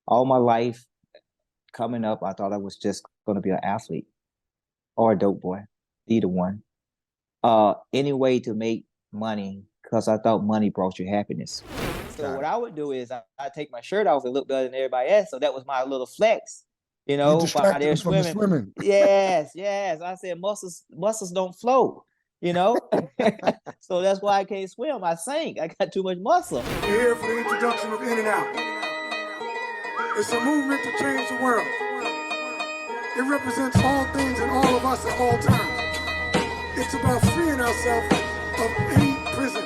All my life coming up, I thought I was just going to be an athlete or a dope boy, either one. Any way to make money because I thought money brought you happiness. So Got what it. I would do is I take my shirt off and look better than everybody else. So that was my little flex, You while distracted they're him from the swimming. swimming. Yes, yes. I said muscles don't flow, you know. So that's why I can't swim. I sink. I got too much muscle. We're here for the introduction of N.N.A. It's a movement to change the world. It represents all things and all of us at all times. It's about freeing ourselves of any prison.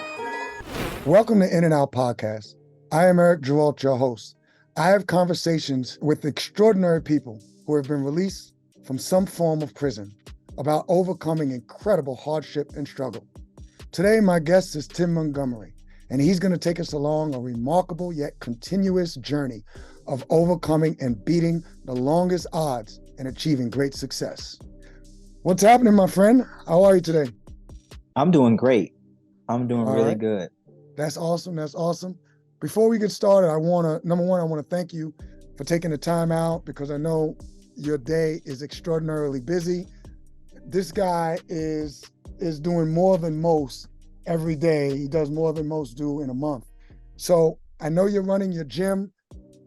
Welcome to In-N-Out Podcast. I am Eric Girolt, your host. I have conversations with extraordinary people who have been released from some form of prison about overcoming incredible hardship and struggle. Today, my guest is Tim Montgomery, and he's going to take us along a remarkable yet continuous journey of overcoming and beating the longest odds and achieving great success. What's happening, my friend? How are you today? I'm doing great. I'm doing All really right. good. That's awesome. That's awesome. Before we get started, number one, I want to thank you for taking the time out because I know your day is extraordinarily busy. This guy is doing more than most every day. He does more than most do in a month. So I know you're running your gym,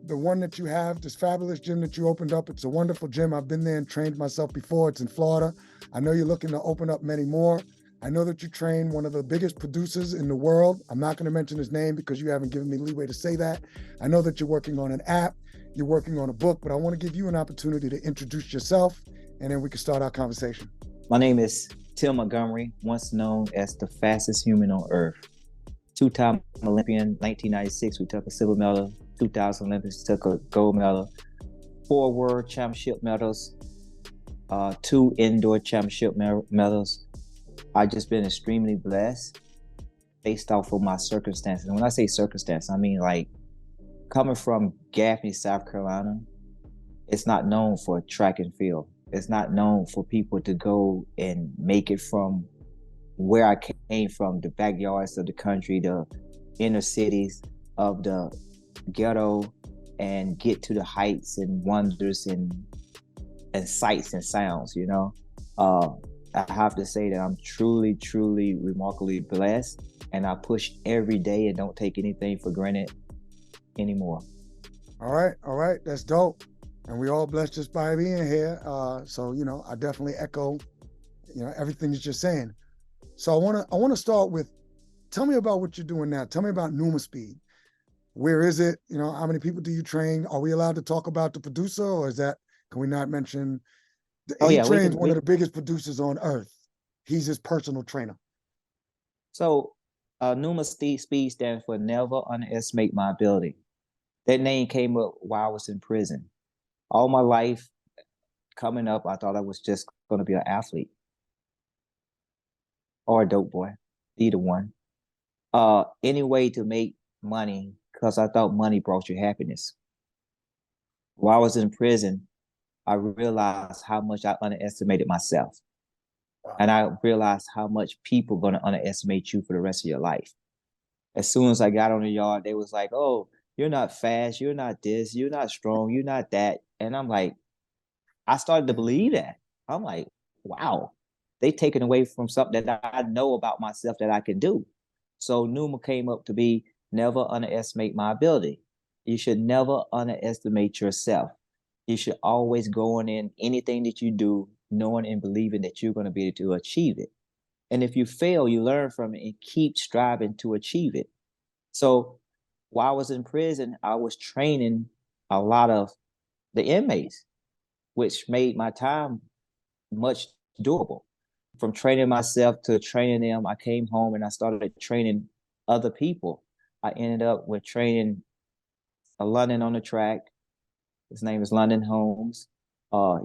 the one that you have, this fabulous gym that you opened up. It's a wonderful gym. I've been there and trained myself before. It's in Florida. I know you're looking to open up many more. I know that you train one of the biggest producers in the world. I'm not going to mention his name because you haven't given me leeway to say that. I know that you're working on an app, you're working on a book, but I want to give you an opportunity to introduce yourself, and then we can start our conversation. My name is Tim Montgomery, once known as the fastest human on earth. Two-time Olympian, 1996, we took a silver medal. 2000 Olympics, took a gold medal. 4 world championship medals, 2 indoor championship medals. I've just been extremely blessed based off of my circumstances. And when I say circumstance, I mean like coming from Gaffney, South Carolina, it's not known for track and field. It's not known for people to go and make it from where I came from, the backyards of the country, the inner cities of the ghetto, and get to the heights and wonders and sights and sounds, I have to say that I'm truly, truly remarkably blessed, and I push every day and don't take anything for granted anymore. All right, that's dope. And we all blessed just by being here. So, I definitely echo, everything that you're saying. So I want to start with, tell me about what you're doing now. Tell me about N.U.M.A Speed. Where is it? How many people do you train? Are we allowed to talk about the producer, or can we not mention? Oh He yeah, we trains can. one of the biggest producers on earth. He's his personal trainer. So, N.U.M.A Speed stands for Never Underestimate My Ability. That name came up while I was in prison. All my life coming up, I thought I was just going to be an athlete or a dope boy, either one. Any way to make money because I thought money brought you happiness. While I was in prison, I realized how much I underestimated myself. And I realized how much people are going to underestimate you for the rest of your life. As soon as I got on the yard, they was like, oh, you're not fast. You're not this. You're not strong. You're not that. And I'm like, I started to believe that. I'm like, wow, they taken away from something that I know about myself that I can do. So N.U.M.A came up to be never underestimate my ability. You should never underestimate yourself. You should always go in anything that you do, knowing and believing that you're going to be able to achieve it. And if you fail, you learn from it and keep striving to achieve it. So while I was in prison, I was training a lot of the inmates, which made my time much doable. From training myself to training them, I came home and I started training other people. I ended up with training a London on the track. His name is London Holmes.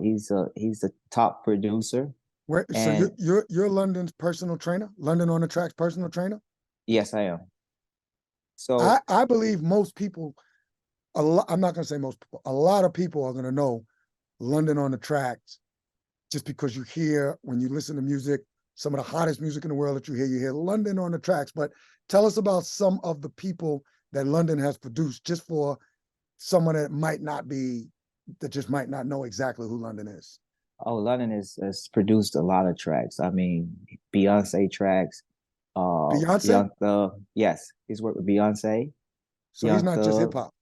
He's a top producer. So And you're London's personal trainer, London on the Track's personal trainer? yes, I am. So I believe most people, I'm not going to say most people, a lot of people are going to know London on the Tracks just because you hear, when you listen to music, some of the hottest music in the world that you hear London on the Tracks. But tell us about some of the people that London has produced, just for someone that just might not know exactly who London is? Oh, London has produced a lot of tracks. I mean, Beyonce tracks, Beyonce? Young Thug. Yes, he's worked with Beyonce, So he's Young not just hip Thug. hop.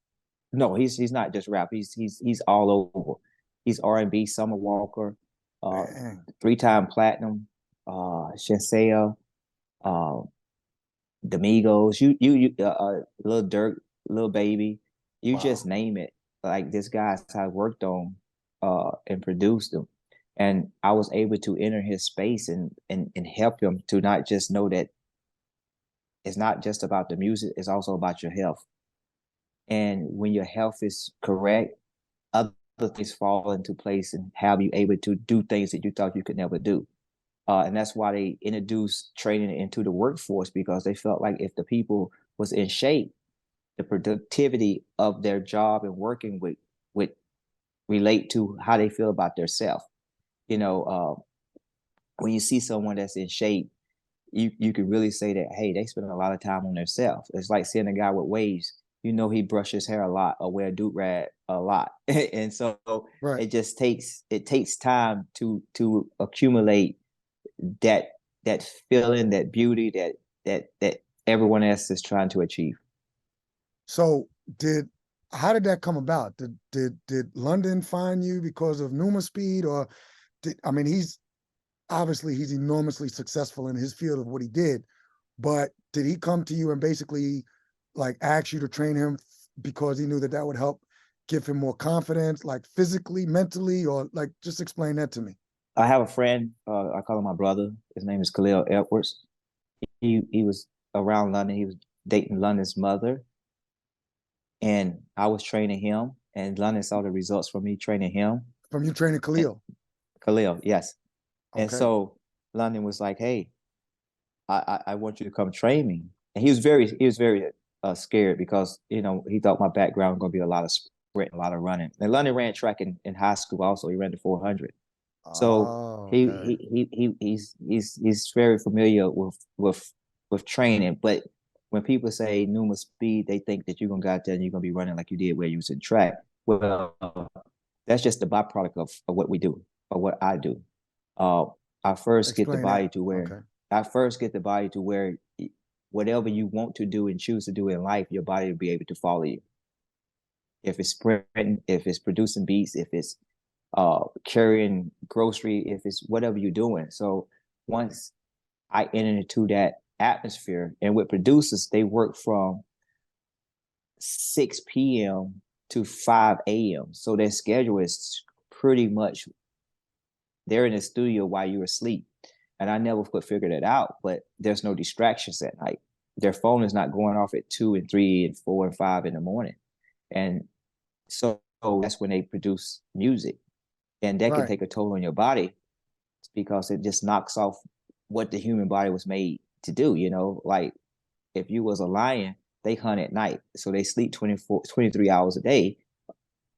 No, he's not just rap. He's all over. He's R&B, Summer Walker, uh, Man. 3-time platinum, Shenseea, uh, Domingos, Lil Durk, Lil Baby, you just Wow. name it. Like this guy's I worked on and produced them. And I was able to enter his space and help him to not just know that it's not just about the music, it's also about your health. And when your health is correct, other things fall into place and have you able to do things that you thought you could never do. And that's why they introduced training into the workforce, because they felt like if the people was in shape, the productivity of their job and working would relate to how they feel about their self. You know, when you see someone that's in shape, you could really say that, hey, they spend a lot of time on themselves. It's like seeing a guy with waves. You know, he brushes hair a lot or wear a do rag a lot, and so Right. it takes time to accumulate that that feeling, that beauty that everyone else is trying to achieve. So how did that come about? Did London find you because of Numa Speed, or I mean, he's enormously successful in his field of what he did, but did he come to you and basically like ask you to train him because he knew that that would help give him more confidence, like physically, mentally, or like just explain that to me. I have a friend, I call him my brother. His name is Khalil Edwards. He was around London. He was dating London's mother, and I was training him. And London saw the results from me training him. From you training And Khalil. Khalil, yes. And Okay. so London was like, "Hey, I want you to come train me." And he was very scared because he thought my background was going to be a lot of sprint, a lot of running. And London ran track in high school also. He ran the 400. So Oh, he okay. he's very familiar with training. But when people say N.U.M.A speed, they think that you're gonna go out there and you're gonna be running like you did where you was in track. Well, that's just the byproduct of what we do or what I do. Uh, I first get the Explain body that. to where Okay. I first get the body to where whatever you want to do and choose to do in life, your body will be able to follow you. If it's sprinting, if it's producing beats, if it's carrying grocery, if it's whatever you're doing. So once I enter into that atmosphere, and with producers, they work from 6 p.m. to 5 a.m. So their schedule is pretty much they're in the studio while you're asleep. And I never could figure that out, but there's no distractions at night. Their phone is not going off at 2 and 3 and 4 and 5 in the morning. And so that's when they produce music. And that can Right. take a toll on your body because it just knocks off what the human body was made to do. Like if you was a lion, they hunt at night. So they sleep 24, 23 hours a day,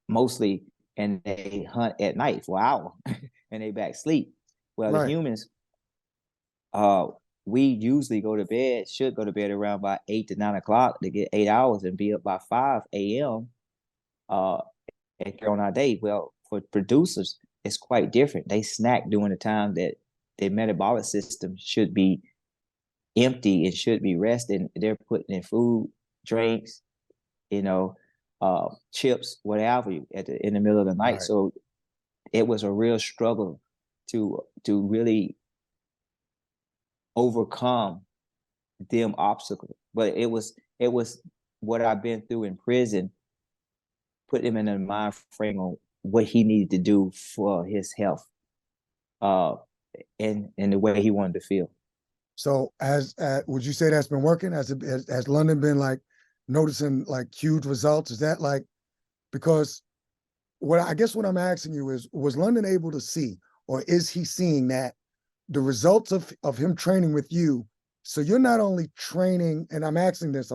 mostly, and they hunt at night for an hour and they back sleep. Well, the Right. humans, uh, we usually should go to bed around by 8 to 9 o'clock to get 8 hours and be up by 5 a.m. Uh, and carry on our day. Well, for producers, it's quite different. They snack during the time that their metabolic system should be empty and should be resting. They're putting in food, drinks, you know, chips, whatever, in the middle of the night. Right. So it was a real struggle to really overcome them obstacles. But it was what I've been through in prison, put him in a mind frame on what he needed to do for his health, uh, and the way he wanted to feel. So would you say that's been working? Has London been like noticing like huge results? Is that like because what I'm asking you is, was London able to see, or is he seeing that the results of him training with you? So you're not only training, and I'm asking this,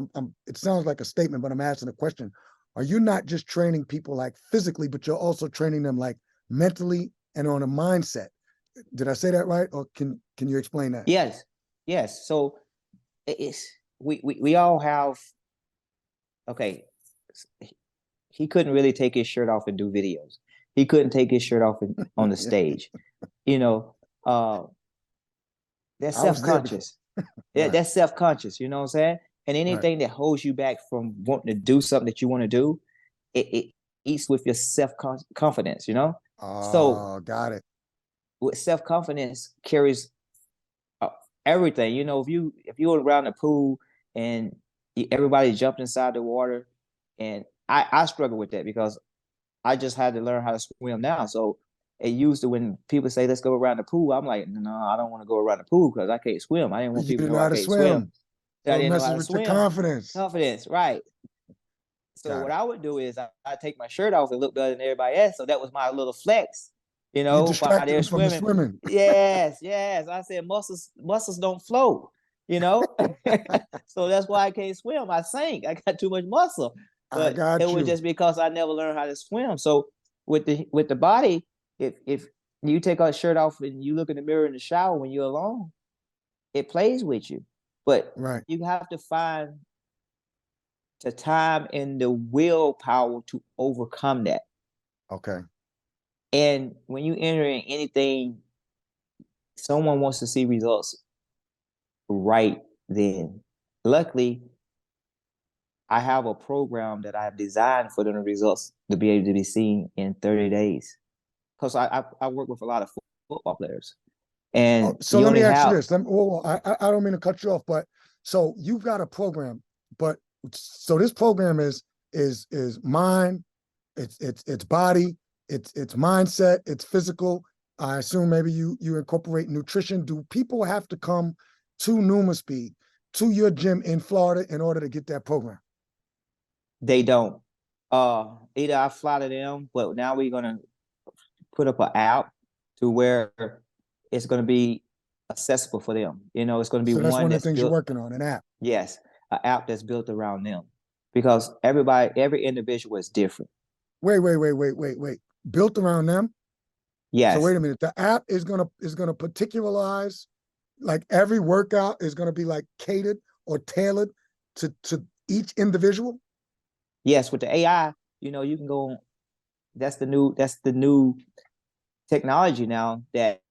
it sounds like a statement, but I'm asking a question. Are you not just training people like physically, but you're also training them like mentally and on a mindset? Did I say that right? Or can you explain that? Yes, yes. So it's we all have okay. he couldn't really take his shirt off and do videos. He couldn't take his shirt off on the Yeah, stage. You know, uh, that's I was there before. self-conscious. Right, That's self-conscious, you know what I'm saying? And right. anything that holds you back from wanting to do something that you want to do, it eats with your self-confidence, you know? So Oh, got it. with self-confidence carries uh, everything. You know, if you're around the pool and everybody jumped inside the water, and I struggle with that because I just had to learn how to swim now. So it used to when people say let's go around the pool, I'm like, no, I don't want to go around the pool because I can't swim. I didn't want You people to didn't know know I how to can't swim. swim. I So it didn't know how messes to with your swim. confidence. Confidence, right? So Got what it. I would do is I take my shirt off and look better than everybody else. So that was my little flex, you You know, while distracted they're them from the swimming. swimming. Yes, yes. I said muscles don't flow, you know. So that's why I can't swim. I sink. I got too much muscle. I But it got was you. just because I never learned how to swim. So with the body, if you take a shirt off and you look in the mirror in the shower when you're alone, it plays with you. But Right. you have to find the time and the willpower to overcome that. Okay. And when you enter in anything, someone wants to see results right then. Luckily, I have a program that I've designed for the results to be able to be seen in 30 days. Because I work with a lot of football players, Oh, and so you let me only ask you have this. I don't mean to cut you off, but so you've got a program, but so this program is mind, it's body, it's mindset, it's physical. I assume maybe you incorporate nutrition. Do people have to come to Numa Speed to your gym in Florida in order to get that program? they don't. Either I fly to them, but now we're gonna put up an app to where it's gonna be accessible for them. You know, it's gonna be So that's one one of the that's things you're built. working on, an app. Yes, an app that's built around them, because every individual is different. Wait. Built around them. So Yes, wait a minute. The app is gonna particularize, like every workout is gonna be like catered or tailored to each individual. yes. With the AI, you know, you can go. That's the new technology now that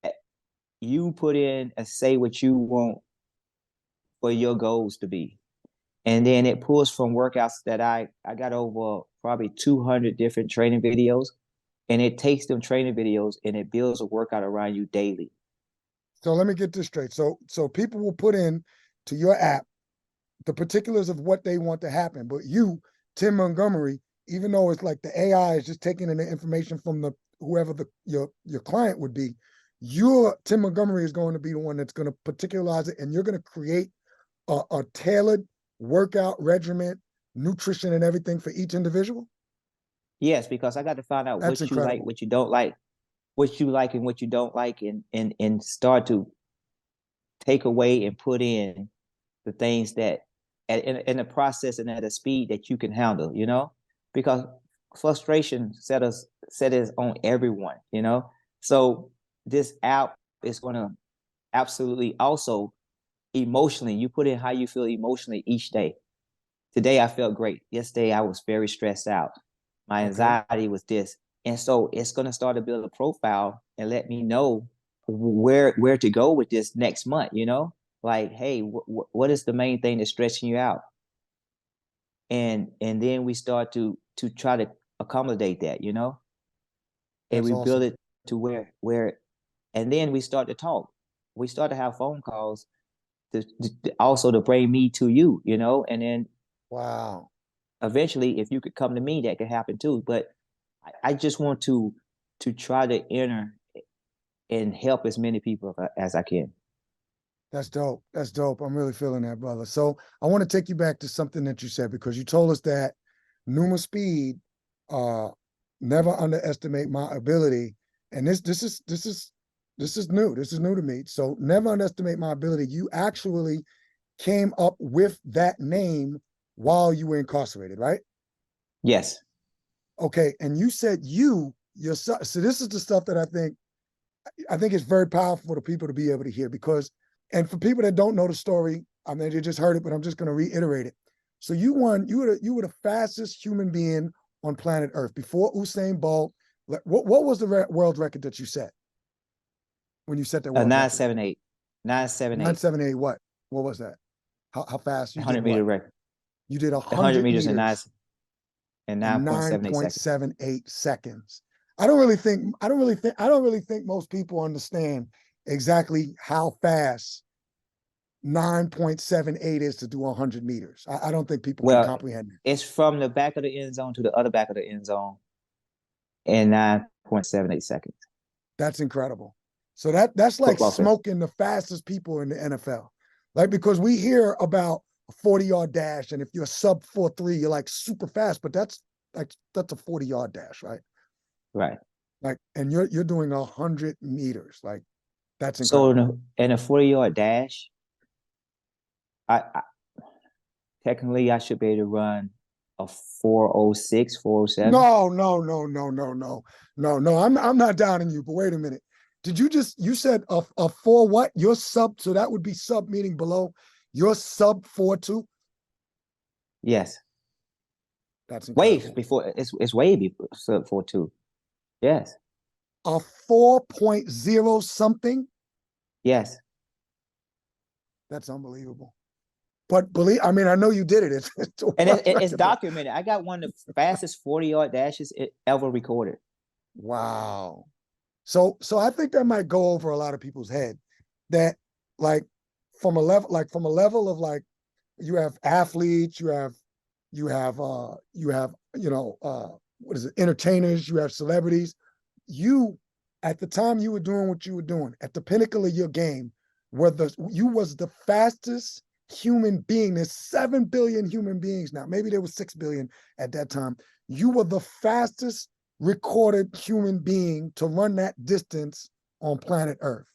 you put in and say what you want for your goals to be. And then it pulls from workouts that I got over probably 200 different training videos, and it takes them training videos and it builds a workout around you daily. So let me get this straight. So people will put in to your app the particulars of what they want to happen, but you, Tim Montgomery, even though it's like the AI is just taking in the information from the whoever your client would be, your Tim Montgomery is going to be the one that's going to particularize it, and you're going to create a tailored workout regimen, nutrition, and everything for each individual. Yes, because I got to find out That's what you like, incredible. what you don't like, what you like and what you don't like, and start to take away and put in the things that in the process and at a speed that you can handle, you know, because frustration set us on everyone, you know. So this app is going to absolutely also emotionally, you put in how you feel emotionally each day. Today I felt great. Yesterday I was very stressed out. My Okay, anxiety was this. And so it's going to start to build a profile and let me know where to go with this next month, you know? Like, hey, what is the main thing that's stressing you out? And then we start to try to accommodate that, you know? And that's we build awesome. it to where and then we start to talk. We start to have phone calls also to bring me to you, you know? And then Wow, eventually if you could come to me, that could happen too. But I just want to try to enter and help as many people as I can. that's dope. That's dope. I'm really feeling that, brother. So I want to take you back to something that you said because you told us that Numa Speed, uh, never underestimate my ability. And this is new. This is new to me. So never underestimate my ability. You actually came up with that name while you were incarcerated, right? Yes. Okay. And you said yourself. So this is the stuff that I think it's very powerful for the people to be able to hear because, and for people that don't know the story, I mean, they just heard it, but I'm just going to reiterate it. So you were the fastest human being on planet Earth before Usain Bolt? What was the world record that you set when you set that world record? 978. 978. 978 what? What was that? How fast you did 100-meter what? record. You did 100 100 meters in meters in in 9.78 seconds. 9.78 seconds. I don't really think most people understand exactly how fast 9.78 is to do 100 meters. I don't think people can Well, comprehend it. it's from the back of the end zone to the other back of the end zone in 9.78 seconds. That's incredible. So that's like Football field. smoking the fastest people in the NFL. Like, because we hear about a 40-yard dash, and if you're sub 4.3, you're like super fast, but that's a 40-yard dash, right? Right. Like, and you're doing 100 meters. Like, that's So incredible. in a 40-yard dash, I technically I should be able to run a 406, 407. No. I'm not downing you, but wait a minute. Did you said a 4 what? You're sub, so that would be sub meaning below. You're sub 4.2? Yes. That's incredible. Way before it's way before sub 4.2. Yes. A 4.0 something? Yes. That's unbelievable. But I mean, I know you did it. It's documented. I got one of the fastest 40-yard dashes ever recorded. Wow. So I think that might go over a lot of people's head, that like from a level of like, you have athletes, you have what is it, entertainers, you have celebrities. You, at the time you were doing what you were doing, at the pinnacle of your game, you was the fastest human being. There's 7 billion human beings now. Maybe there was 6 billion at that time. You were the fastest recorded human being to run that distance on planet Earth.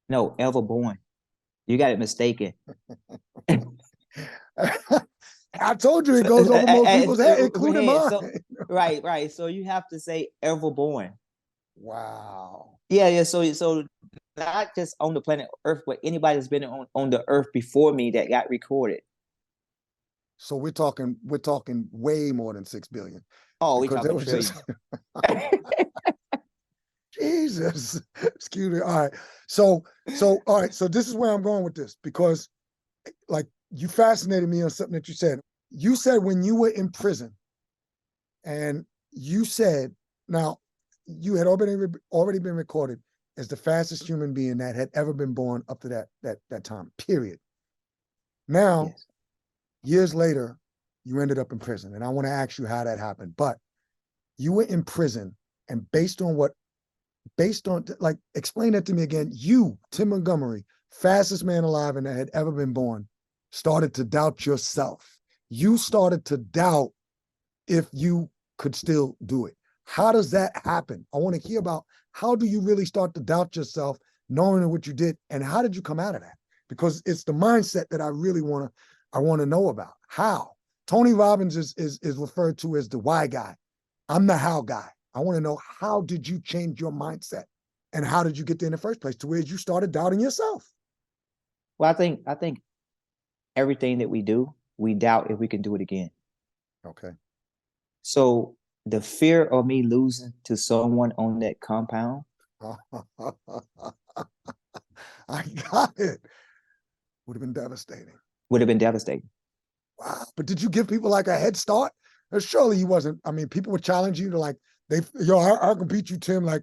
No, ever born. You got it mistaken. I told you it goes over most people's head, including mine. So, right. So you have to say ever born. Wow. Yeah. So not just on the planet Earth, but anybody that's been on the Earth before me that got recorded. So we're talking way more than 6 billion. Oh, we talking trillions. Jesus. Excuse me. All right. So all right. So this is where I'm going with this, because like, you fascinated me on something that you said. You said when you were in prison, and you said, now you had already been recorded as the fastest human being that had ever been born up to that time, period. Now, yes. Years later, you ended up in prison. And I want to ask you how that happened. But you were in prison, and based on like, explain that to me again. You, Tim Montgomery, fastest man alive and that had ever been born, started to doubt yourself. You started to doubt if you could still do it. How does that happen? I want to hear about, how do you really start to doubt yourself, knowing what you did, and how did you come out of that? Because it's the mindset that I really want to know about. How? Tony Robbins is referred to as the why guy. I'm the how guy. I want to know, how did you change your mindset, and how did you get there in the first place to where you started doubting yourself? Well, I think everything that we do, we doubt if we can do it again. Okay. So the fear of me losing to someone on that compound. I got it. Would have been devastating. Would have been devastating. Wow. But did you give people like a head start? Surely you wasn't. I mean, people would challenge you to like, I can beat you, Tim. Like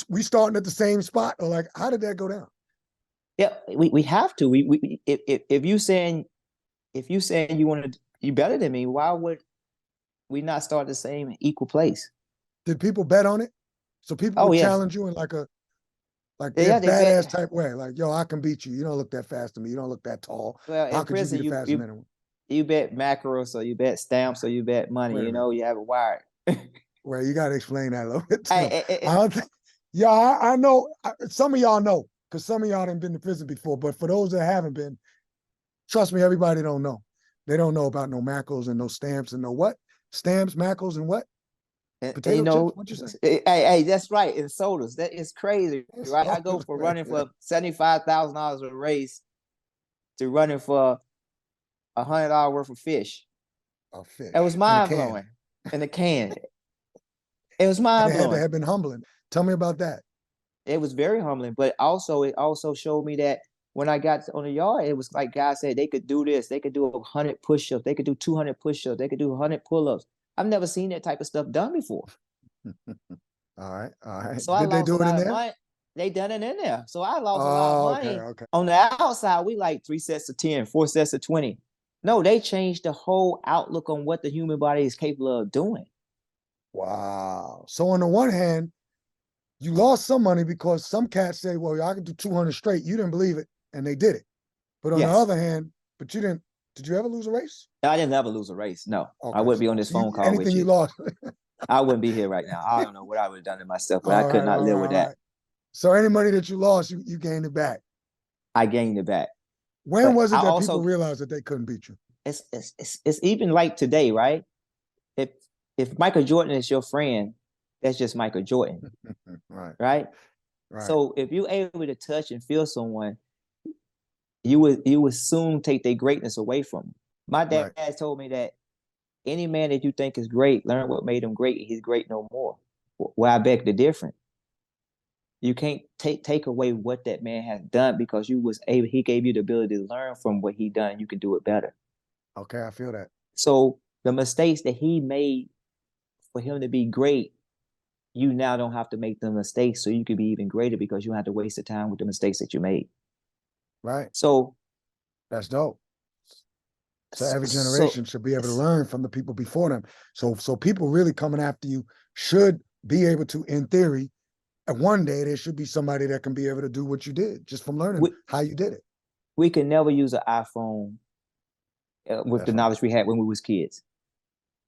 we starting at the same spot, or like, how did that go down? Yeah, we have to. If you saying you better than me, why would we not start the same equal place? Did people bet on it? So people would challenge you in like their badass type way. Like, yo, I can beat you. You don't look that fast to me. You don't look that tall. Well, how in could prison, you be the fastest man? You bet mackerel, so you bet stamps, so you bet money. You know, you have it wired. Well, you got to explain that a little bit too. I don't think, I know. Some of y'all know, because some of y'all haven't been to prison before. But for those that haven't been, trust me, everybody don't know. They don't know about no mackerels and no stamps and no what? Stamps, mackerels, and what? Potato chips? What'd you say? Hey, that's right. In sodas, that is crazy, right? I go for running for $75,000 a race to running for $100 worth of fish. A fish. That was mind blowing. in a can. It was And mind it had to blowing. have been humbling. Tell me about that. It was very humbling, but also it also showed me that when I got on the yard, it was like God said they could do this, they could do 100 push-ups, they could do 200 push-ups, they could do 100 pull-ups. I've never seen that type of stuff done before. All right, all right. So I Did they lost do a it in lot of there? money. They done it in there. So I lost a lot of Oh, okay, money. okay. On the outside, we like 3 sets of 10, 4 sets of 20. No, they changed the whole outlook on what the human body is capable of doing. Wow. So on the one hand, you lost some money because some cats say, well, I can do 200 straight. You didn't believe it, and they did it. But on the Yes. other hand, but you didn't, did you ever lose a race? I didn't ever lose a race. No, I Okay, wouldn't be on this so you, phone call with anything you you. lost. I wouldn't be here right now. I don't know what I would have done to myself, but I All could right, not all live right, with all that. right. So any money that you lost, you gained it back. I gained it back. When But was I it that people also realized that they couldn't beat you? it's even like today, right? If if Michael Jordan is your friend, that's just Michael Jordan, Right, right? right, So if you're able to touch and feel someone, you would soon take their greatness away from them. My dad right. told me that any man that you think is great, learn what made him great, and he's great no more. Well, I beg the difference. You can't take away what that man has done because you was able. He gave you the ability to learn from what he done. You can do it better. Okay, I feel that. So the mistakes that he made for him to be great, you now don't have to make the mistakes, so you can be even greater because you don't have to waste the time with the mistakes that you made. Right. So, That's dope. So every so generation should be able to learn from the people before them. So people really coming after you should be able to, in theory, and one day there should be somebody that can be able to do what you did just from learning we how you did it. we can never use an iPhone with the That's right. knowledge we had when we was kids.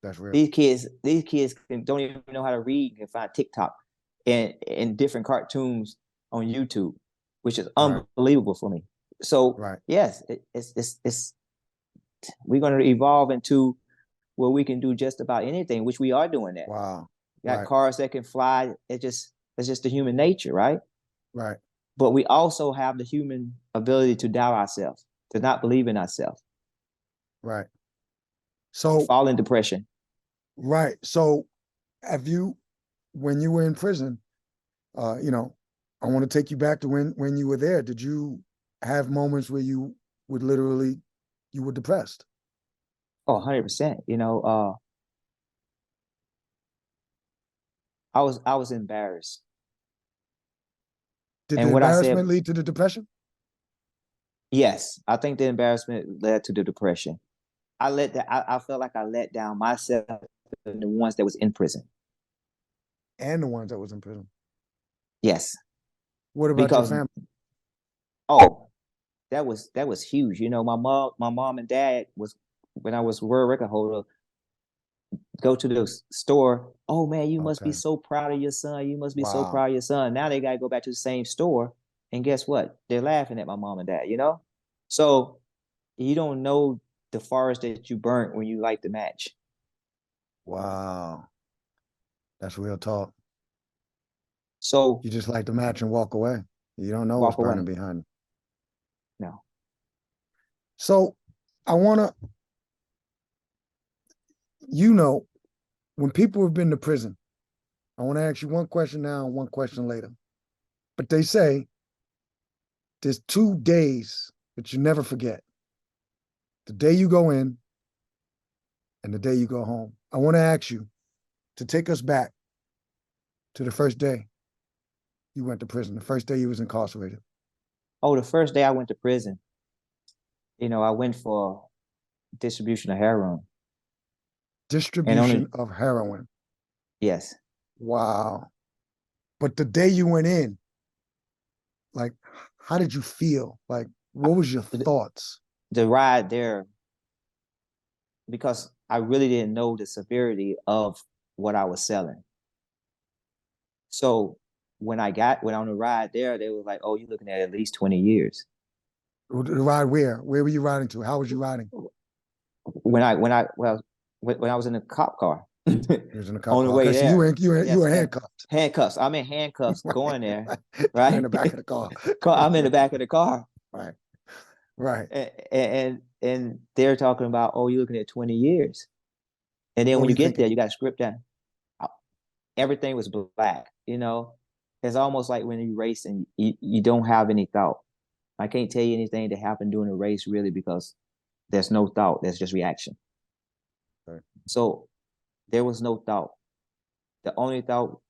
That's real. These kids don't even know how to read and find TikTok and different cartoons on YouTube, which is Right. unbelievable for me. So Right. yes, it's we're going to evolve into where we can do just about anything, which we are doing that. Wow. Got Right. cars that can fly. It's just the human nature, right? Right. But we also have the human ability to doubt ourselves, to not believe in ourselves, Right. to So fall in depression. right. So have you, when you were in prison, you know, I want to take you back to when you were there. Did you have moments where you would literally you were depressed? Oh, 100%. I was embarrassed. Did the And what I said, embarrassment lead to the depression? yes, I think the embarrassment led to the depression. I felt like I let down myself and the ones that was in prison. And the ones that was in prison. Yes, What about your because family? oh, that was huge. My mom and dad was when I was world record holder. Go to the store. Oh man, you must be Okay. so proud of your son. You must be so Wow. proud of your son. Now they gotta go back to the same store, and guess what? They're laughing at my mom and dad. So you don't know the forest that you burnt when you light the match. Wow. That's real talk. So You just light the match and walk away. You don't know what's walk burning away. behind it. No. So I wanna, when people have been to prison, I want to ask you one question now and one question later. But they say there's 2 days that you never forget. The day you go in and the day you go home. I want to ask you to take us back to the first day you went to prison, the first day you was incarcerated. Oh, the first day I went to prison, I went for distribution of heroin. And Distribution only of heroin. yes. Wow. But the day you went in, like, how did you feel? Like, what was your The, thoughts? the ride there, because I really didn't know the severity of what I was selling. So when on the ride there, they were like, "Oh, you're looking at least 20 years." The ride where? Where were you riding to? How was you riding? When I was in the cop car You was in a cop on the car. way Okay, so there. you Yes, were handcuffed. handcuffs. I'm in handcuffs going there, You're in right? the back of the car. I'm in the back of the car, Right, right. and they're talking about, "Oh, you're looking at 20 years." And then What when were you you get thinking? there, you got to script down. Everything was black, you know. It's almost like when you race and you don't have any thought. I can't tell you anything that happened during the race really because there's no thought. There's just reaction. Right. So there was no thought. The only thought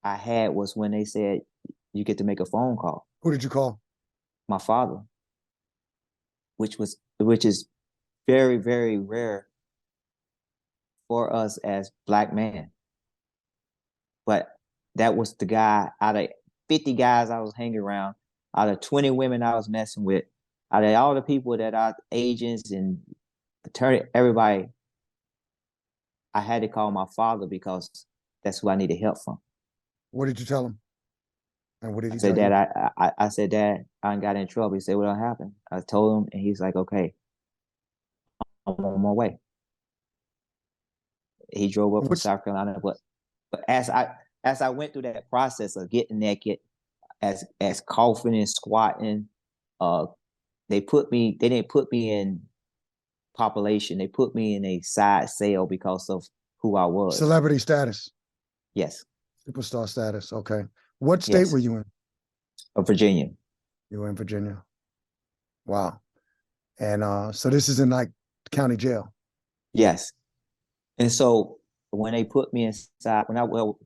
I had was when they said you get to make a phone call. Who did you call? My father, which is very, very rare for us as black men. But that was the guy out of 50 guys I was hanging around, out of 20 women I was messing with, out of all the people that are agents and attorney, everybody, I had to call my father because that's who I needed help from. What did you tell him? And what did I he said, tell Dad, you? I said, Dad, I got in trouble. He said, what happened? I told him, and he's like, okay, I'm on my way. He drove up from Which South Carolina, but as I went through that process of getting naked, as coughing and squatting, uh, they didn't put me in population. They put me in a side cell because of who I was. celebrity status, Yes, superstar status? Okay. What state yes, were you in? of Virginia. You were in Virginia. Wow. And so this is in like county jail. Yes, and so when they put me inside,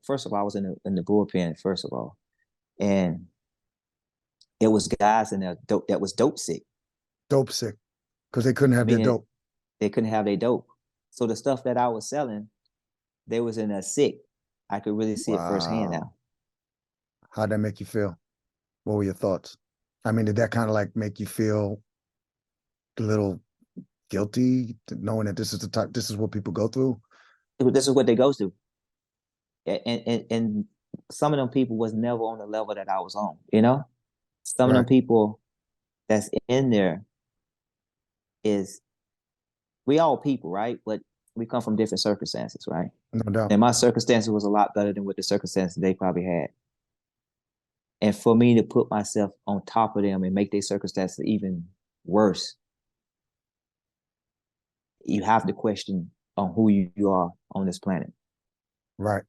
first of all, I was in the bullpen first of all, and it was guys in there that was dope sick, Dope sick because they couldn't have their meaning dope. they couldn't have their dope. So the stuff that I was selling, they was in a sick. I could really see it firsthand Wow. now. How'd that make you feel? What were your thoughts? I mean, did that kind of like make you feel a little guilty knowing that this is the type, this is what people go through? This is what they go through, and some of them people was never on the level that I was on. You know, some of them Right. people that's in there is we all people, right? But we come from different circumstances, right? No doubt. And my circumstances was a lot better than what the circumstances they probably had. And for me to put myself on top of them and make their circumstances even worse, you have to question on who you are on this planet. Right.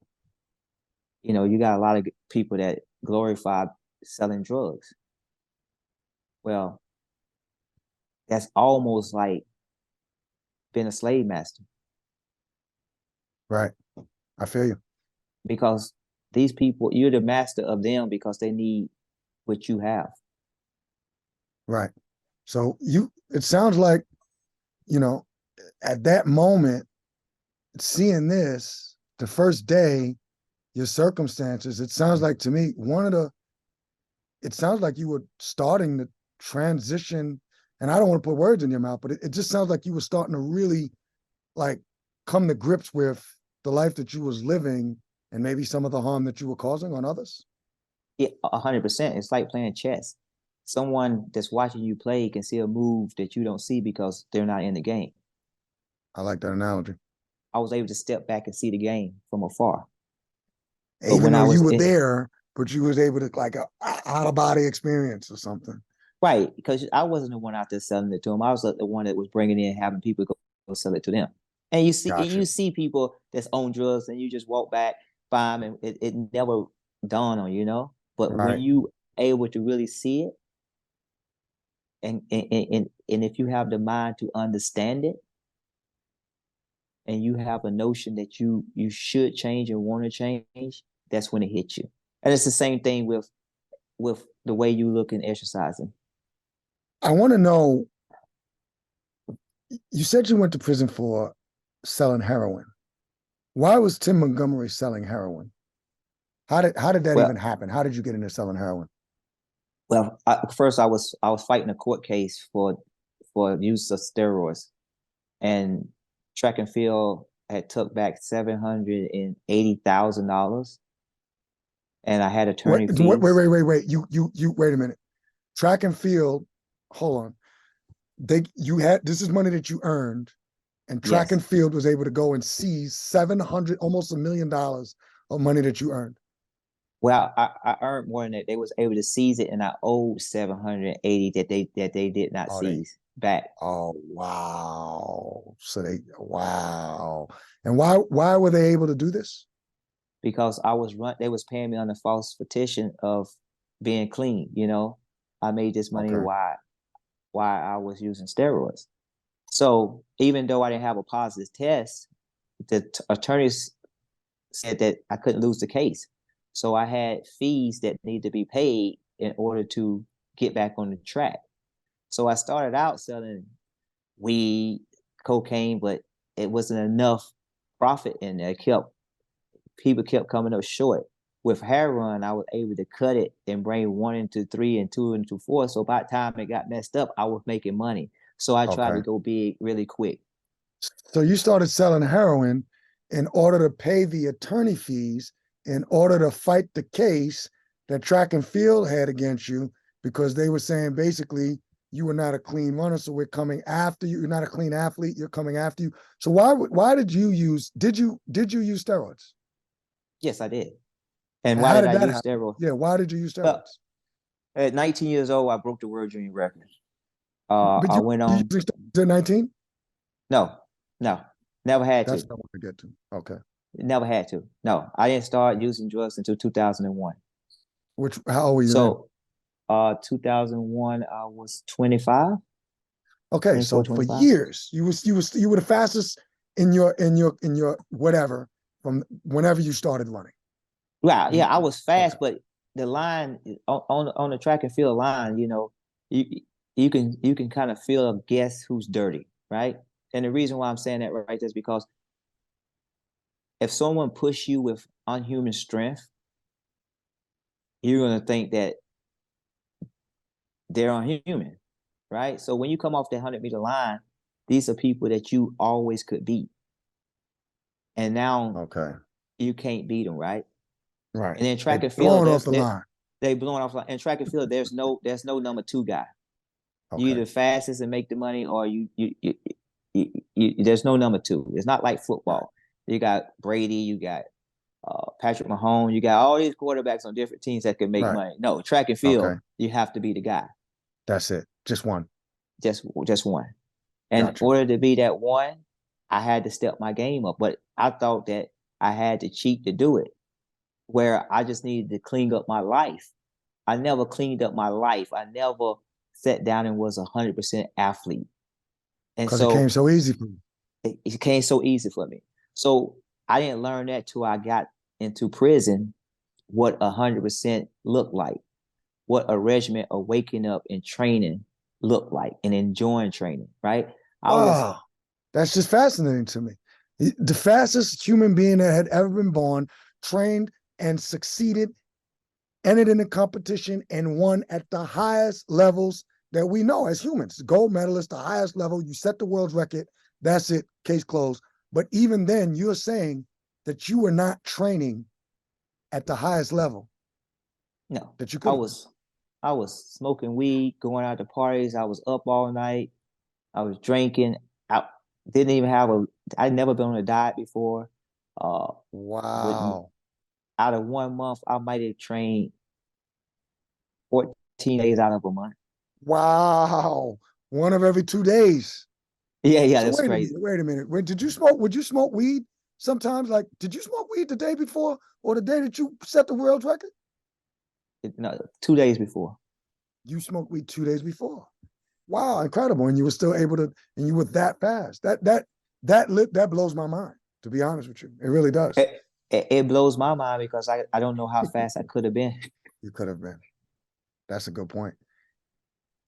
You know, you got a lot of people that glorify selling drugs. Well, that's almost like being a slave master Right. I feel you. because these people, you're the master of them because they need what you have. Right. So it sounds like, you know, at that moment, seeing this, the first day, your circumstances, it sounds like to me, it sounds like you were starting to transition, and I don't want to put words in your mouth, but it just sounds like you were starting to really like come to grips with the life that you was living and maybe some of the harm that you were causing on others. Yeah, 100%. It's like playing chess. Someone that's watching you play can see a move that you don't see because they're not in the game. I like that analogy. I was able to step back and see the game from afar. But Even when though I you was were in, there, but you was able to like a out of body experience or something. right, because I wasn't the one out there selling it to them. I was the one that was bringing in, having people go sell it to them. And Gotcha. you see people that's on drugs, and you just walk back by them, and it never dawned on you, you know. But when Right. you able to really see it, and if you have the mind to understand it, and you have a notion that you should change and want to change, that's when it hits you. And it's the same thing with the way you look in exercising. I want to know, you said you went to prison for selling heroin. Why was Tim Montgomery selling heroin? How did that even Well, happen? How did you get into selling heroin? first I was fighting a court case for use of steroids, and track and field had took back $780,000, and I had What, attorney wait, wait, fees. wait, wait, wait. You wait a minute. Track and field, hold on. You had this is money that you earned, and track Yes. and field was able to go and seize 700, almost $1 million of money that you earned. Well, I earned more than that. They was able to seize it, and I owed 780 that they did not Oh, they seize. back. Oh, wow. So wow. And why were they able to do this? Because they was paying me on the false petition of being clean. I made this money Okay. why I was using steroids. So even though I didn't have a positive test, the attorneys said that I couldn't lose the case. So I had fees that needed to be paid in order to get back on the track. So I started out selling weed, cocaine, but it wasn't enough profit in there. People kept coming up short. With heroin, I was able to cut it and bring 1 into 3 and 2 into 4. So by the time it got messed up, I was making money. So I tried to Okay. go big really quick. So you started selling heroin in order to pay the attorney fees in order to fight the case that track and field had against you because they were saying basically you were not a clean runner, so we're coming after you. You're not a clean athlete. You're coming after you. So why did you use? Did you use steroids? Yes, I did. And And why how did did I that use happen? steroids? Yeah, why did you use Well, steroids? at 19 years old, I broke the world junior record. But I went you on. using steroids at 19? No, no, never had That's to. what I want to get to. Okay. Never had to. No, I didn't start using drugs until 2001. How old were you then? So, 2001, I was 25, Okay, 24, so for 25. years you were the fastest in your whatever from whenever you started running. Right. Yeah, You I was okay, fast, but the line on the track and field line, you you can kind of feel a guess who's dirty, right? And the reason why I'm saying that right is because if someone push you with unhuman strength, you're gonna think that they're unhuman, right? So when you come off that 100-meter line, these are people that you always could beat, and now okay, you can't beat them, right? right. And then They track and field, blowing off the line. they blowing off. In track and field, there's no number two guy. You Okay, either fastest and make the money, or there's no number two. It's not like right. football. You got Brady, you got Patrick Mahomes, you got all these quarterbacks on different teams that can make Right. money. No, track and field, Okay, you have to be the guy, that's it. Just one. just one. And in Gotcha. order to be that one, I had to step my game up. But I thought that I had to cheat to do it, where I just needed to clean up my life. I never cleaned up my life. I never sat down and was 100% athlete. And Because it came so so easy for you. it came so easy for me. So I didn't learn that till I got into prison, what 100% looked like, what a regimen of waking up and training looked like, and enjoying training, right? I was, Wow, that's just fascinating to me. The fastest human being that had ever been born, trained and succeeded, entered in a competition and won at the highest levels that we know as humans. Gold medalist, the highest level. You set the world's record. That's it. Case closed. But even then, you're saying that you were not training at the highest level no, that you I could have been. was, I was smoking weed, going out to parties. I was up all night. I was drinking. I didn't even have a. I'd never been on a diet before. With Wow. out of 1 month, I might have trained 14 days out of a month. Wow. One of every 2 days. Yeah, yeah, So that's wait a crazy. minute. Wait a minute. Did you smoke? Would you smoke weed sometimes? Like, did you smoke weed the day before or the day that you set the world record? No, 2 days before. You smoked weed 2 days before. Wow, incredible. And you were still able to, and you were that fast. That blows my mind, to be honest with you. It really does. It blows my mind because I don't know how fast I could have been. You could have been. That's a good point.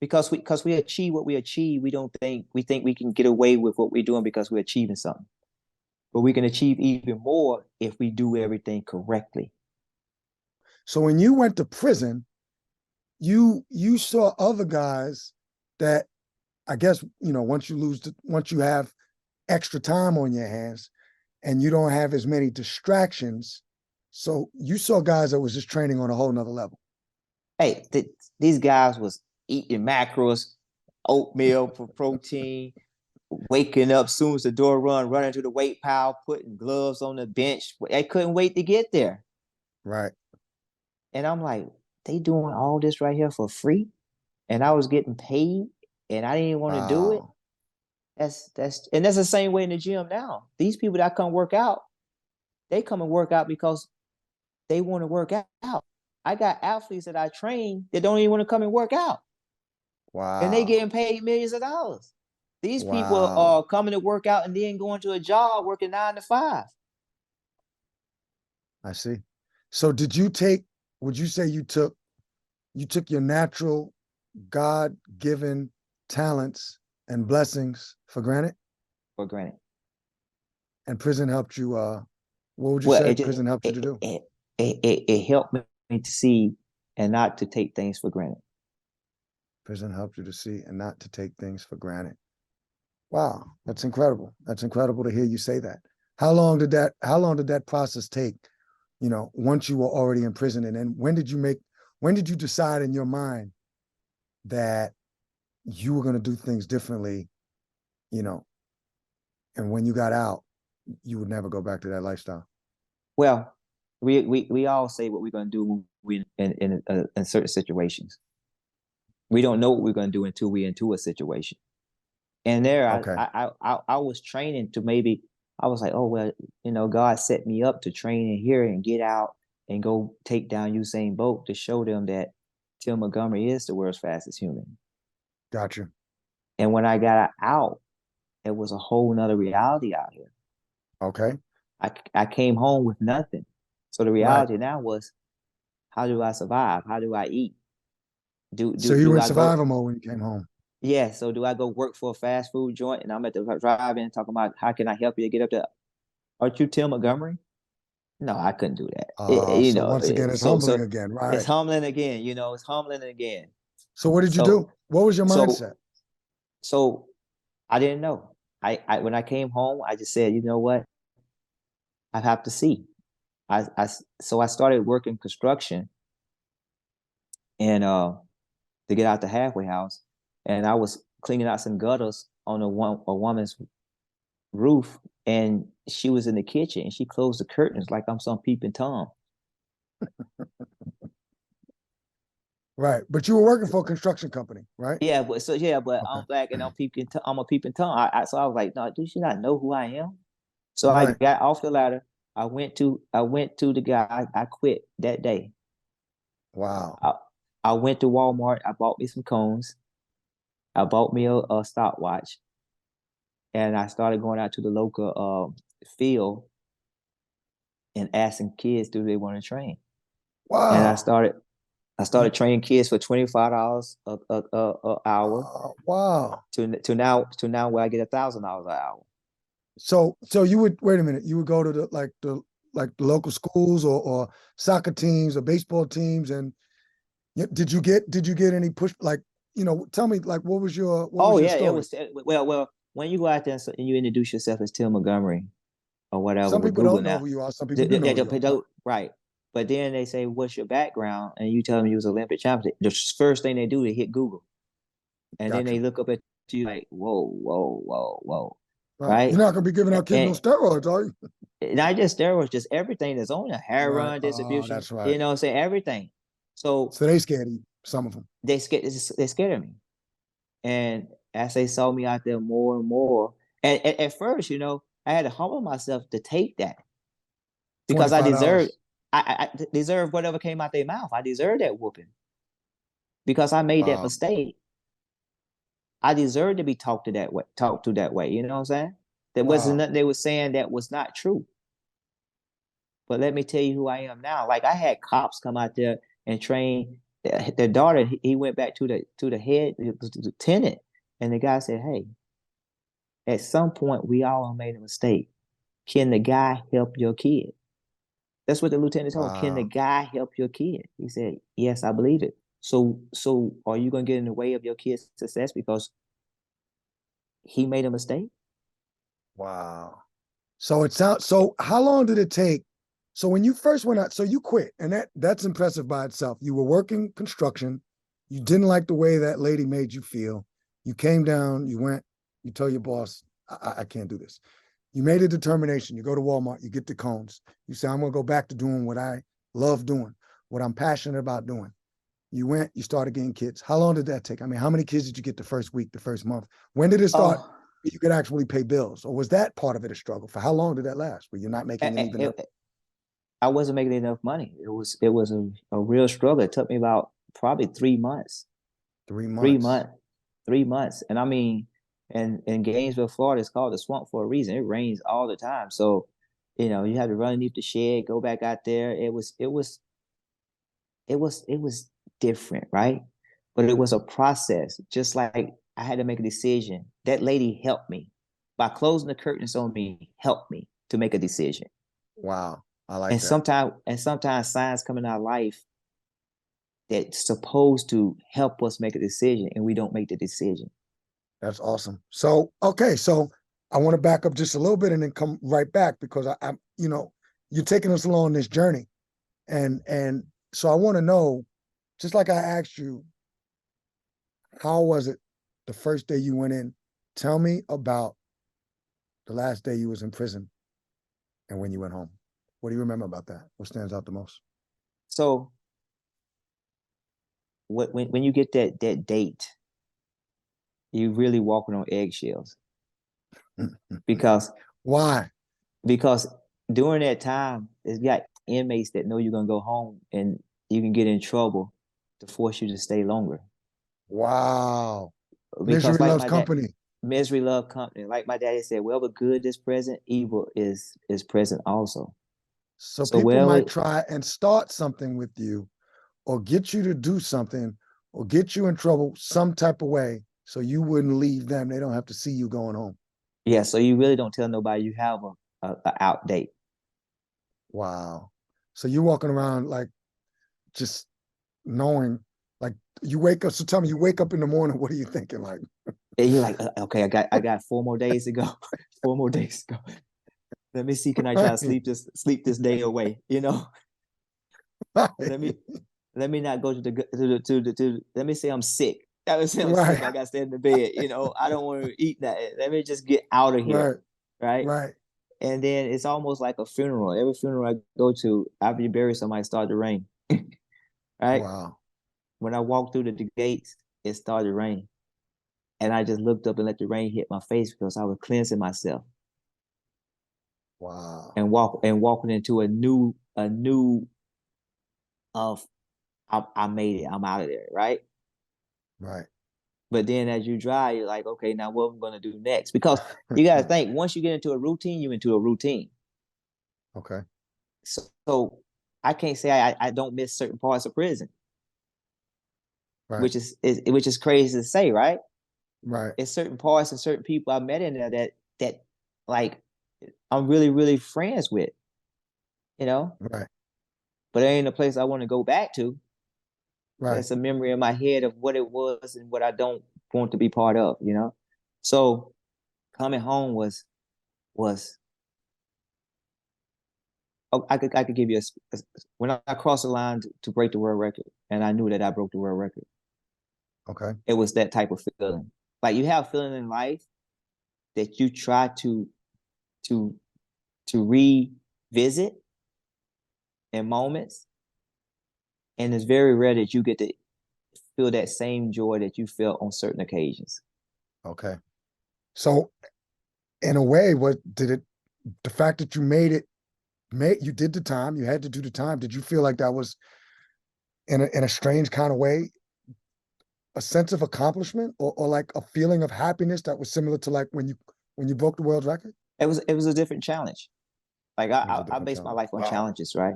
Because we achieve what we achieve. We think we can get away with what we're doing because we're achieving something. But we can achieve even more if we do everything correctly. So when you went to prison, you saw other guys that I guess, once you have extra time on your hands and you don't have as many distractions. So you saw guys that was just training on a whole nother level. Hey, these guys was eating macros, oatmeal for protein, waking up soon as the door run, running to the weight pile, putting gloves on the bench. They couldn't wait to get there. Right. And I'm like, they doing all this right here for free? And I was getting paid. and I didn't want to do it. Wow. That's the same way in the gym now. These people that come work out, they come and work out because they want to work out. I got athletes that I train that don't even want to come and work out, and they Wow. getting paid millions of dollars. These people Wow. are coming to work out and then going to a job working 9 to 5. I see. So would you say you took your natural God-given talents and blessings for granted, For granted. and prison helped you, what would you Well, say prison helped you to do? it helped me to see and not to take things for granted. Prison helped you to see and not to take things for granted. Wow, that's incredible. That's incredible to hear you say that. How long did that process take, once you were already in prison? And then when did you decide in your mind that you were going to do things differently, you know, and when you got out, you would never go back to that lifestyle? Well, we all say what we're going to do when we in certain situations. We don't know what we're going to do until we're into a situation. And there, Okay. I was training to maybe I was like, oh well, God set me up to train in here and get out and go take down Usain Bolt to show them that Tim Montgomery is the world's fastest human. Gotcha. And when I got out, it was a whole nother reality out here. Okay. I came home with nothing. So the Right. reality now was, how do I survive? How do I eat? Do So do you were do in I go? survival mode when you came home. Yeah. So do I go work for a fast food joint and I'm at the drive-in talking about how can I help you to get up there? Aren't you Tim Montgomery? No, I couldn't do that. So once again, it's So humbling again, it's right? humbling again. It's humbling again. So what did you So do? What was your so mindset? so I didn't know. I when I came home, I just said, you know what? I have to see. So I started working construction and to get out the halfway house, and I was cleaning out some gutters on a woman's roof, and she was in the kitchen and she closed the curtains like I'm some peeping tom. Right. But you were working for a construction company, right? But Okay. I'm black and I'm a peeping tom. So I was like, no, do she not know who I am? So I Right. got off the ladder. I went to the guy. I quit that day. Wow. I, I went to Walmart. I bought me some cones. I bought me a stopwatch, and I started going out to the local field and asking kids, do they want to train? And I Wow. started I You, started training kids for $25 a hour wow. to now where I get $1,000 an hour. So you would wait a minute. You would go to the local schools or soccer teams or baseball teams, and did you get any push, tell me, like, what Oh was your yeah, it story? was well when you go out there and you introduce yourself as Tim Montgomery or whatever Some with people Google don't know now, who you are. Some people do know who you are. right. But then they say, "What's your background?" And you tell them you was Olympic champion. The first thing they do is hit Google, and then they Gotcha. look up at you like, "Whoa, whoa, whoa, whoa," Right. You're right? not gonna be giving out kids no And steroids, are you? not just steroids, just everything that's on there, hair Right. run Oh, distribution. that's right. What I'm saying, everything. So So they scared of you, some of them. they scared of me, and as they saw me out there more and more, and at first, I had to humble myself to take that because $25. I deserved whatever came out their mouth. I deserved that whooping because I made that Wow. mistake. I deserved to be talked to that way. You know what I'm saying? There wasn't Wow. nothing they were saying that was not true. But let me tell you who I am now. Like I had cops come out there and train their daughter. He went back to the head the lieutenant, and the guy said, "Hey, at some point we all made a mistake. Can the guy help your kid?" That's what the lieutenant told him. Can the Wow. guy help your kid? He said, "Yes, I believe it." So are you gonna get in the way of your kid's success because he made a mistake? Wow. So how long did it take? So when you first went out, so you quit, and that's impressive by itself. You were working construction. You didn't like the way that lady made you feel. You came down, you told your boss, I can't do this. You made a determination. You go to Walmart, you get the cones. You say, I'm gonna go back to doing what I love doing, what I'm passionate about doing. You went, you started getting kids. How long did that take? I mean, how many kids did you get the first week, the first month? When did it start? Oh, You could actually pay bills, or was that part of it a struggle? For how long did that last? Were you not making an even? I wasn't making enough money. It was a real struggle. It took me about probably 3 months. 3 months. 3 months. 3 months. And I mean, in Gainesville, Florida, it's called the swamp for a reason. It rains all the time. So, you had to run underneath the shed, go back out there. It was different, right? But it was a process. Just like I had to make a decision. That lady helped me by closing the curtains on me, helped me to make a decision. Wow, I like And that. sometimes signs come in our life that's supposed to help us make a decision, and we don't make the decision. That's awesome. So, okay, so I want to back up just a little bit and then come right back because I'm, you're taking us along this journey, and so I want to know, just like I asked you, how was it the first day you went in? Tell me about the last day you was in prison and when you went home. What do you remember about that? What stands out the most? So when you get that date, you really walking on eggshells because Why? because during that time, it's got inmates that know you're gonna go home, and you can get in trouble to force you to stay longer. Wow. Because Misery like loves my dad, company. misery love company. Like my daddy said, wherever good is present, evil is present also. So So people wherever might try and start something with you or get you to do something or get you in trouble some type of way so you wouldn't leave them. They don't have to see you going home. Yeah, so you really don't tell nobody you have a out date. Wow. So you're walking around like just knowing, like you wake up. So tell me, you wake up in the morning, what are you thinking? Like, And you're like, okay, I got 4 more days to go. 4 more days to go. Let me see, can I try to right, sleep this day away? right, Let me let me not go to let me say I'm sick. Let me say I'm sick. right, I got to stay in the bed. I don't want to eat that. Let me just get out of here, right, right? right. And then it's almost like a funeral. Every funeral I go to, after you bury somebody, it start to rain, right? Wow, When I walked through the gates, it started to rain, and I just looked up and let the rain hit my face because I was cleansing myself wow, and walking into a new of I made it. I'm out of there, right? right. But then as you drive, you're like, okay, now what am I going to do next? Because you got to think, once you get into a routine, you're into a routine. Okay, So I can't say I don't miss certain parts of prison, right, which is crazy to say, right? right, It's certain parts and certain people I met in there that like I'm really, really friends with, you know, right, but it ain't a place I want to go back to. right. It's a memory in my head of what it was and what I don't want to be part of. So coming home was oh, I could give you when I crossed the line to break the world record, and I knew that I broke the world record. Okay, It was that type of feeling. Like you have a feeling in life that you try to to revisit in moments, and it's very rare that you get to feel that same joy that you felt on certain occasions. okay. So in a way, what did it? The fact that you you did the time, you had to do the time. Did you feel like that was in a strange kind of way, a sense of accomplishment or like a feeling of happiness that was similar to like when you broke the world record? It was a different challenge. Like I It was a I, I different base my challenge. life on Wow. challenges, right?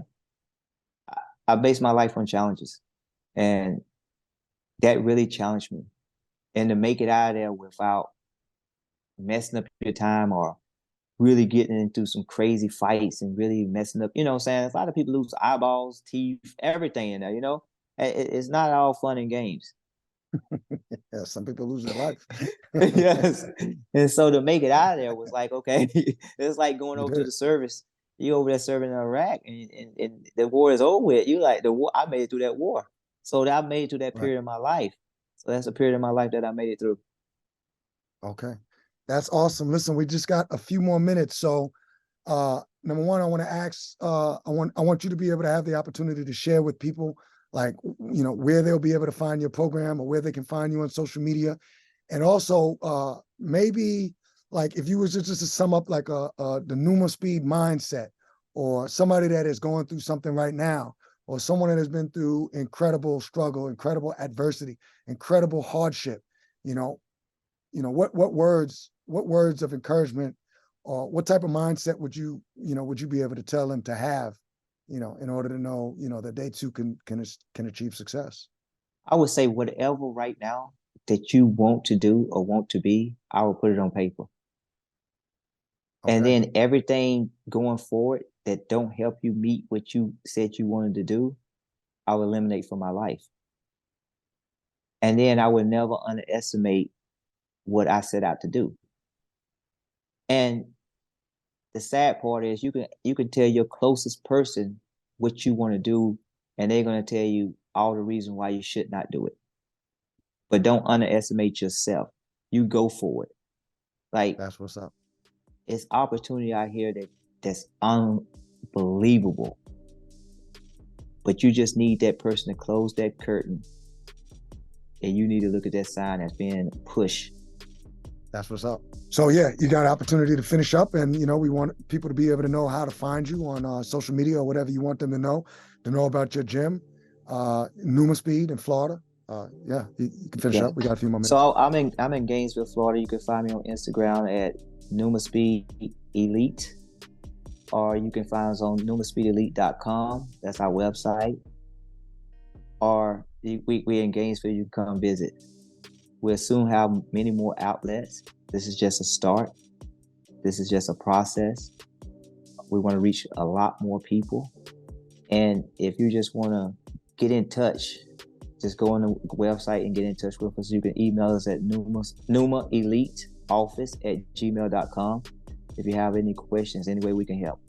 I base my life on challenges, and that really challenged me. And to make it out of there without messing up your time or really getting into some crazy fights and really messing up, what I'm saying? A lot of people lose eyeballs, teeth, everything in there. It's not all fun and games. Yeah, some people lose their life. Yes. And so to make it out of there was like, okay, it's like going You over did to it. the service. You over there serving in Iraq, and the war is over with. You like the war. I made it through that war. So that I made it through that Right. period of my life. So that's a period of my life that I made it through. Okay. That's awesome. Listen, we just got a few more minutes. So number one, I want to ask, I want you to be able to have the opportunity to share with people like, where they'll be able to find your program or where they can find you on social media. And also maybe like if you was just to sum up like the N.U.M.A speed mindset, or somebody that is going through something right now, or someone that has been through incredible struggle, incredible adversity, incredible hardship, what words of encouragement, or what type of mindset would you be able to tell them to have, in order to know, that they too can achieve success? I would say whatever right now that you want to do or want to be, I will put it on paper. And Okay. then everything going forward that don't help you meet what you said you wanted to do, I will eliminate from my life. And then I would never underestimate what I set out to do. And the sad part is you can tell your closest person what you want to do, and they're going to tell you all the reason why you should not do it. But don't underestimate yourself. You go for it. Like, That's what's up. it's opportunity out here that's unbelievable. But you just need that person to close that curtain, and you need to look at that sign as being pushed. That's what's up. So yeah, you got an opportunity to finish up, and we want people to be able to know how to find you on social media or whatever you want them to know about your gym, N.U.M.A Speed in Florida. Yeah, you can finish Yeah. up. We got a few more minutes. So I'm in Gainesville, Florida. You can find me on Instagram at N.U.M.A Speed Elite, or you can find us on NumaSpeedElite.com. That's our website. Or we in Gainesville. You can come visit. We'll soon have many more outlets. This is just a start. This is just a process. We want to reach a lot more people. And if you just want to get in touch, just go on the website and get in touch with us. You can email us at NumaEliteOffice@gmail.com if you have any questions, any way we can help.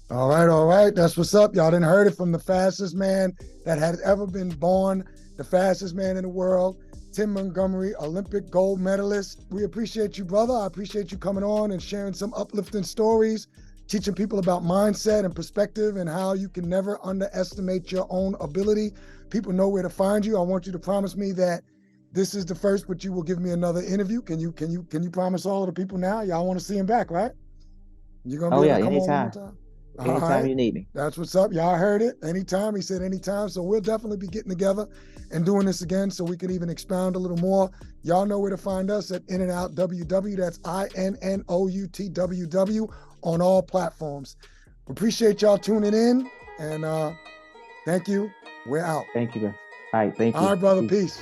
All right. That's what's up. Y'all didn't heard it from the fastest man that had ever been born, the fastest man in the world, Tim Montgomery, Olympic gold medalist. We appreciate you, brother. I appreciate you coming on and sharing some uplifting stories, teaching people about mindset and perspective and how you can never underestimate your own ability. People know where to find you. I want you to promise me that this is the first, but you will give me another interview. Can you promise all of the people now? Y'all want to see him back, right? You're gonna be able to come on one more time? Anytime you need me. That's what's up. Y'all heard it. Anytime. He said anytime. So we'll definitely be getting together and doing this again so we can even expound a little more. Y'all know where to find us at In-N-Out WW. That's INNOUTWW on all platforms. We appreciate y'all tuning in, and thank you. We're out. Thank you, bro. All right, thank you. All right, brother. Peace.